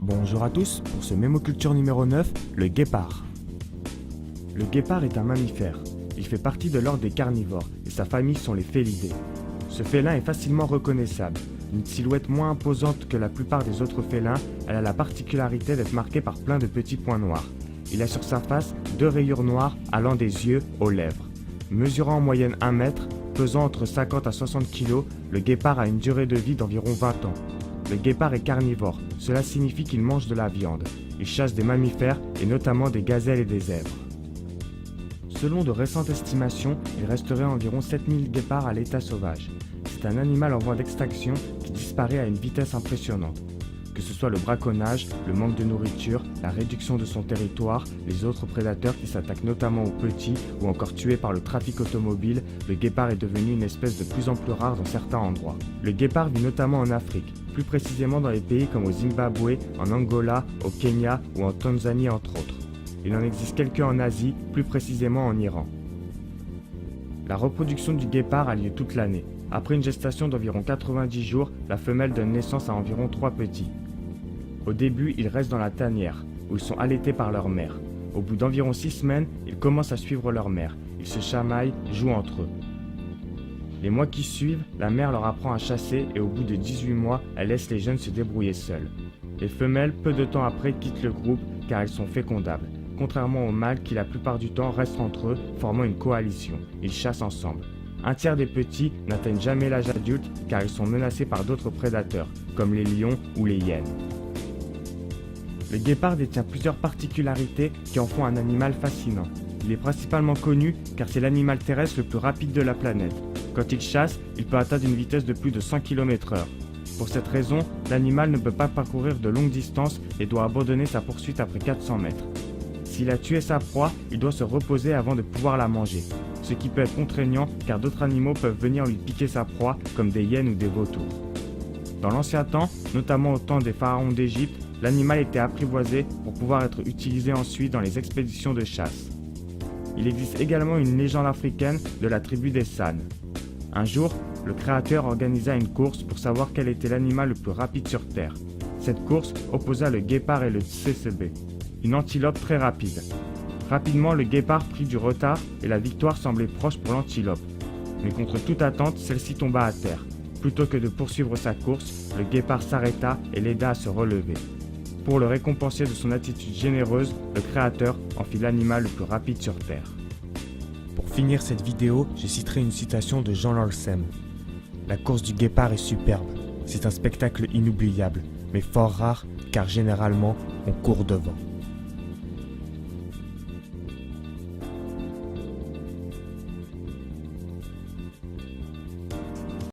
Bonjour à tous, pour ce mémoculture numéro 9, le guépard. Le guépard est un mammifère. Il fait partie de l'ordre des carnivores et sa famille sont les félidés. Ce félin est facilement reconnaissable. D'une silhouette moins imposante que la plupart des autres félins, elle a la particularité d'être marquée par plein de petits points noirs. Il a sur sa face 2 rayures noires allant des yeux aux lèvres. Mesurant en moyenne 1 mètre, pesant entre 50 à 60 kg, le guépard a une durée de vie d'environ 20 ans. Le guépard est carnivore, cela signifie qu'il mange de la viande. Il chasse des mammifères et notamment des gazelles et des zèbres. Selon de récentes estimations, il resterait environ 7000 guépards à l'état sauvage. C'est un animal en voie d'extinction qui disparaît à une vitesse impressionnante. Que ce soit le braconnage, le manque de nourriture, la réduction de son territoire, les autres prédateurs qui s'attaquent notamment aux petits ou encore tués par le trafic automobile, le guépard est devenu une espèce de plus en plus rare dans certains endroits. Le guépard vit notamment en Afrique, plus précisément dans les pays comme au Zimbabwe, en Angola, au Kenya ou en Tanzanie entre autres. Il en existe quelques en Asie, plus précisément en Iran. La reproduction du guépard a lieu toute l'année. Après une gestation d'environ 90 jours, la femelle donne naissance à environ 3 petits. Au début, ils restent dans la tanière, où ils sont allaités par leur mère. Au bout d'environ 6 semaines, ils commencent à suivre leur mère. Ils se chamaillent, jouent entre eux. Les mois qui suivent, la mère leur apprend à chasser et au bout de 18 mois, elle laisse les jeunes se débrouiller seuls. Les femelles, peu de temps après, quittent le groupe car elles sont fécondables, contrairement aux mâles qui la plupart du temps restent entre eux, formant une coalition. Ils chassent ensemble. Un tiers des petits n'atteignent jamais l'âge adulte car ils sont menacés par d'autres prédateurs, comme les lions ou les hyènes. Le guépard détient plusieurs particularités qui en font un animal fascinant. Il est principalement connu car c'est l'animal terrestre le plus rapide de la planète. Quand il chasse, il peut atteindre une vitesse de plus de 100 km/h. Pour cette raison, l'animal ne peut pas parcourir de longues distances et doit abandonner sa poursuite après 400 mètres. S'il a tué sa proie, il doit se reposer avant de pouvoir la manger, ce qui peut être contraignant car d'autres animaux peuvent venir lui piquer sa proie comme des hyènes ou des vautours. Dans l'ancien temps, notamment au temps des pharaons d'Égypte, l'animal était apprivoisé pour pouvoir être utilisé ensuite dans les expéditions de chasse. Il existe également une légende africaine de la tribu des San. Un jour, le créateur organisa une course pour savoir quel était l'animal le plus rapide sur Terre. Cette course opposa le guépard et le tsessebe, une antilope très rapide. Rapidement, le guépard prit du retard et la victoire semblait proche pour l'antilope. Mais contre toute attente, celle-ci tomba à terre. Plutôt que de poursuivre sa course, le guépard s'arrêta et l'aida à se relever. Pour le récompenser de son attitude généreuse, le créateur en fit l'animal le plus rapide sur Terre. Pour finir cette vidéo, je citerai une citation de Jean Lorcem. La course du guépard est superbe. C'est un spectacle inoubliable, mais fort rare car généralement on court devant.